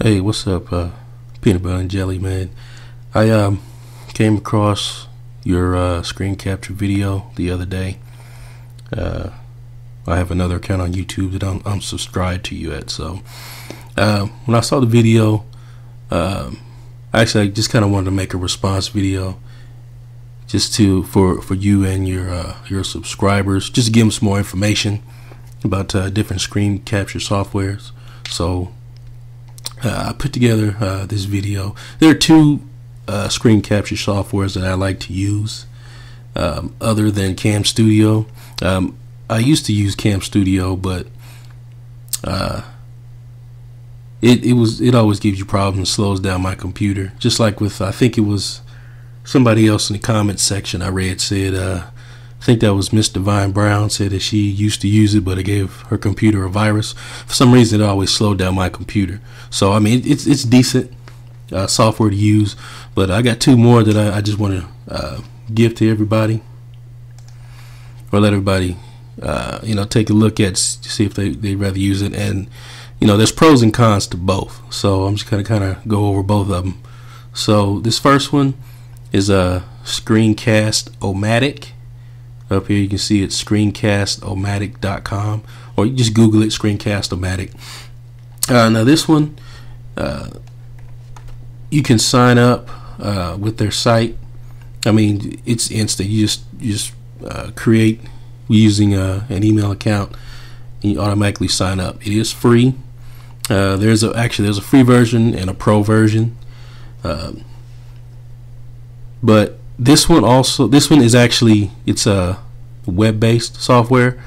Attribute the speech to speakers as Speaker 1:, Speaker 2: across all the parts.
Speaker 1: Hey, what's up, peanut butter and jelly man? I came across your screen capture video the other day. I have another account on YouTube that I'm subscribed to you at. So when I saw the video, actually I just kind of wanted to make a response video, just for you and your subscribers, just to give them some more information about different screen capture softwares. So I put together this video. There are two screen capture softwares that I like to use other than Cam Studio. I used to use Cam Studio, but it always gives you problems, slows down my computer. Just like with, I think it was somebody else in the comments section I read said, I think that was Miss Divine Brown, said that she used to use it, but it gave her computer a virus. For some reason, it always slowed down my computer. So I mean, it's decent software to use, but I got two more that I just want to give to everybody, or let everybody take a look at, see if they'd rather use it. And there's pros and cons to both, so I'm just gonna kind of go over both of them. So this first one is a Screencast-O-Matic. Up here you can see it's screencast-o-matic.com, or you just Google it, Screencast-O-Matic. Now this one, you can sign up with their site. I mean, it's instant. You just create using an email account, and you automatically sign up. It is free. There's a free version and a pro version, but this one is actually, it's a web-based software,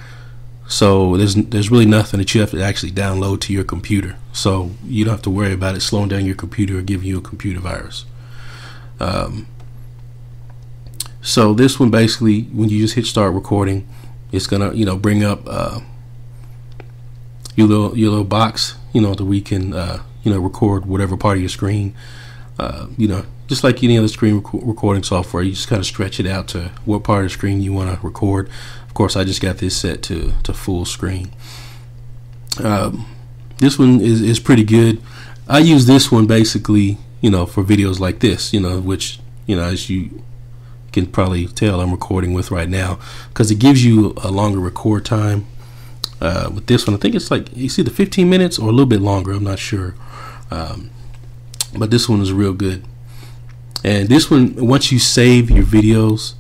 Speaker 1: so there's really nothing that you have to actually download to your computer, so you don't have to worry about it slowing down your computer or giving you a computer virus. So this one, basically, when you just hit start recording, it's gonna bring up your little box, that we can record whatever part of your screen. Just like any other screen recording software, you just kind of stretch it out to what part of the screen you want to record. Of course, I just got this set to full screen. This one is pretty good. I use this one basically, for videos like this, which, as you can probably tell, I'm recording with right now, because it gives you a longer record time. With this one, I think it's like, you see the 15 minutes or a little bit longer, I'm not sure. But this one is real good. And this one, once you save your videos,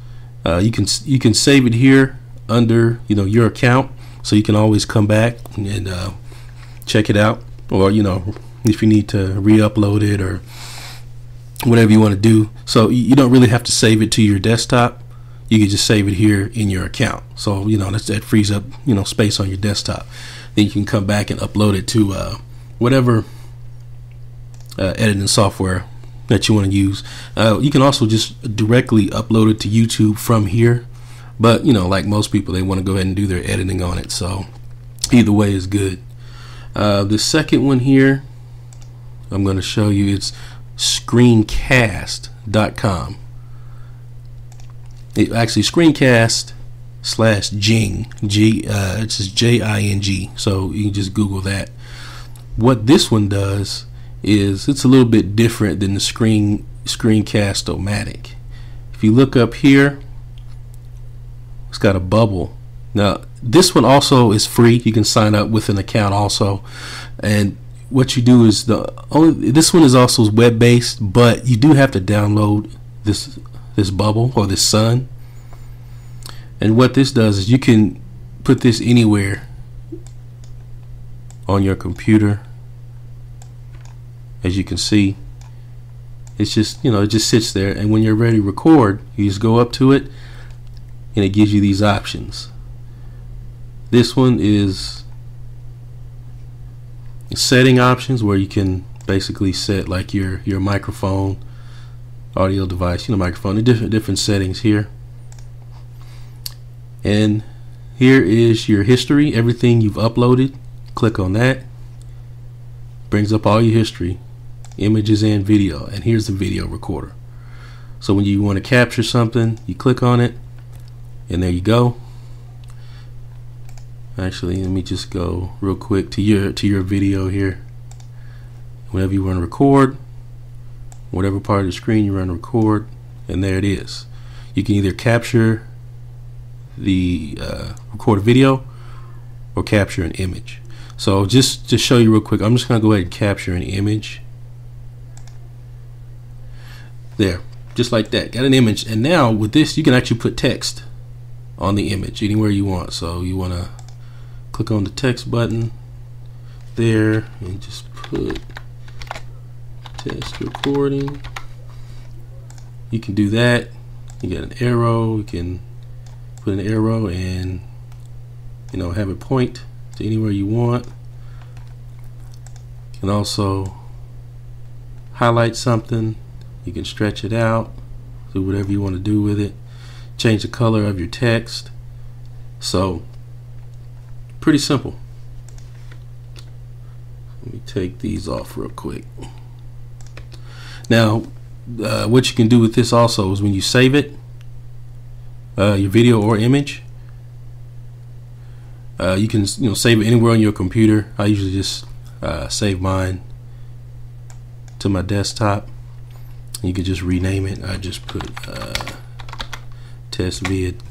Speaker 1: you can save it here under your account, so you can always come back and check it out, or if you need to re-upload it or whatever you want to do. So you don't really have to save it to your desktop. You can just save it here in your account. So that frees up space on your desktop. Then you can come back and upload it to whatever editing software that you want to use. You can also just directly upload it to YouTube from here, but like most people, they want to go ahead and do their editing on it, so either way is good. The second one here I'm going to show you, it's screencast.com. It actually screencast/Jing, it's just Jing, so you can just Google that. What this one does is, it's a little bit different than the Screencast-O-Matic. If you look up here, it's got a bubble. Now this one also is free. You can sign up with an account also, and what you do is, this one is also web-based, but you do have to download this bubble or this sun. And what this does is, you can put this anywhere on your computer. As you can see, it's just it just sits there, and when you're ready to record, you just go up to it and it gives you these options. This one is setting options, where you can basically set like your microphone, audio device, microphone, and different settings here. And here is your history, everything you've uploaded. Click on that, brings up all your history, images and video, and here's the video recorder. So when you want to capture something, you click on it, and there you go. Actually, let me just go real quick to your video here. whenever you want to record, whatever part of the screen you want to record, and there it is. You can either capture the record a video or capture an image. So just to show you real quick, I'm just going to go ahead and capture an image. There, just like that, got an image. And now with this, you can actually put text on the image anywhere you want. So you want to click on the text button there and just put test recording. You can do that. You got an arrow, you can put an arrow and have it point to anywhere you want. You can also highlight something, you can stretch it out, do whatever you want to do with it, change the color of your text. So pretty simple. Let me take these off real quick. Now what you can do with this also is when you save it, your video or image, you can save it anywhere on your computer. I usually just save mine to my desktop. You can just rename it. I just put test vid.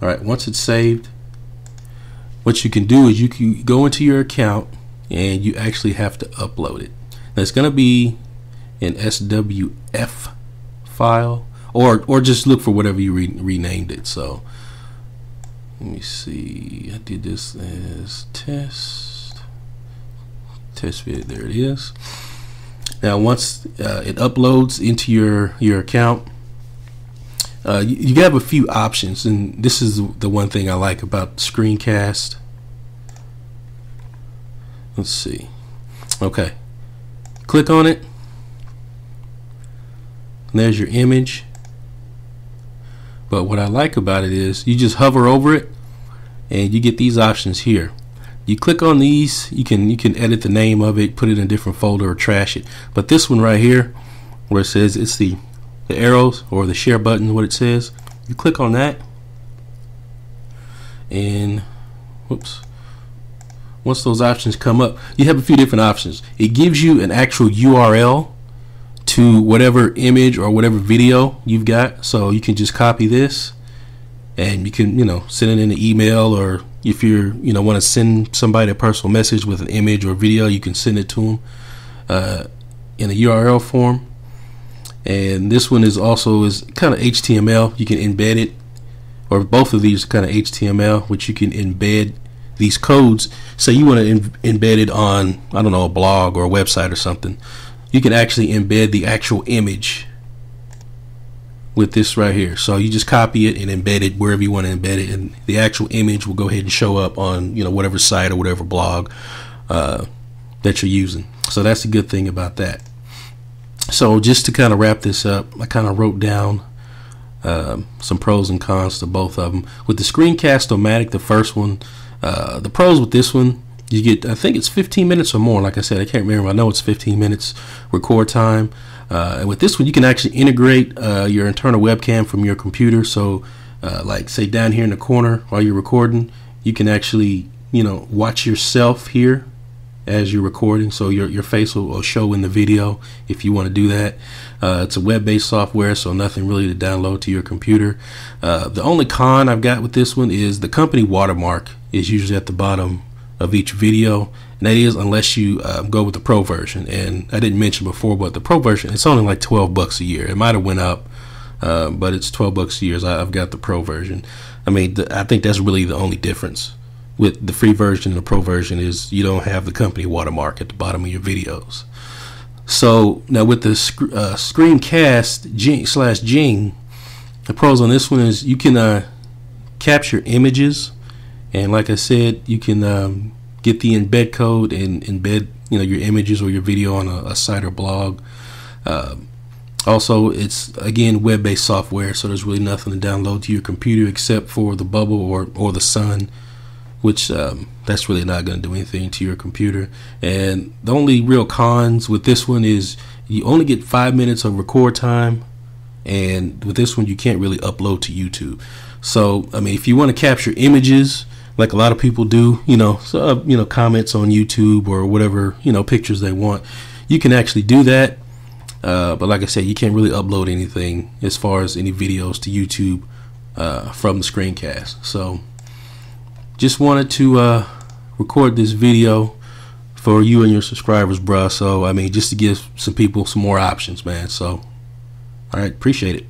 Speaker 1: Alright, once it's saved, what you can do is you can go into your account and you actually have to upload it. Now it's going to be an SWF file, or just look for whatever you renamed it. So let me see, I did this as test vid. There it is. Now once it uploads into your account, you have a few options, and this is the one thing I like about Screencast. Let's see. Okay, click on it, and there's your image. But what I like about it is you just hover over it and you get these options here. You click on these, you can edit the name of it, put it in a different folder, or trash it. But this one right here, where it says it's the arrows or the share button, what it says, you click on that, and whoops, once those options come up, you have a few different options. It gives you an actual URL to whatever image or whatever video you've got, so you can just copy this and you can send it in an email, or if you want to send somebody a personal message with an image or video, you can send it to them in a URL form. And this one is kind of HTML. You can embed it, or both of these are kind of HTML, which you can embed these codes. Say you want to embed it on, I don't know, a blog or a website or something. You can actually embed the actual image with this right here. So you just copy it and embed it wherever you want to embed it, and the actual image will go ahead and show up on whatever site or whatever blog that you're using. So that's the good thing about that. So just to kind of wrap this up, I kind of wrote down some pros and cons to both of them. With the Screencast-O-Matic, the first one, the pros with this one, you get, I think it's 15 minutes or more. Like I said, I can't remember. I know it's 15 minutes record time. And with this one, you can actually integrate your internal webcam from your computer. So like say down here in the corner while you're recording, you can actually watch yourself here as you're recording, so your face will show in the video if you want to do that. It's a web-based software, so nothing really to download to your computer. The only con I've got with this one is the company watermark is usually at the bottom of each video, and that is unless you go with the pro version. And I didn't mention before, but the pro version, it's only like $12 a year. It might have went up, but it's $12 a year. So I've got the pro version. I mean, I think that's really the only difference with the free version and the pro version, is you don't have the company watermark at the bottom of your videos. So now with the Screencast Jing, the pros on this one is you can capture images, and like I said, you can get the embed code and embed your images or your video on a site or blog. Also, it's again web-based software, so there's really nothing to download to your computer except for the Bubble or the Sun, which that's really not going to do anything to your computer. And the only real cons with this one is you only get 5 minutes of record time, and with this one you can't really upload to YouTube. So I mean, if you want to capture images, like a lot of people do, comments on YouTube or whatever, pictures they want. You can actually do that. But like I said, you can't really upload anything as far as any videos to YouTube from the screencast. So just wanted to record this video for you and your subscribers, bruh. So, I mean, just to give some people some more options, man. So, all right, appreciate it.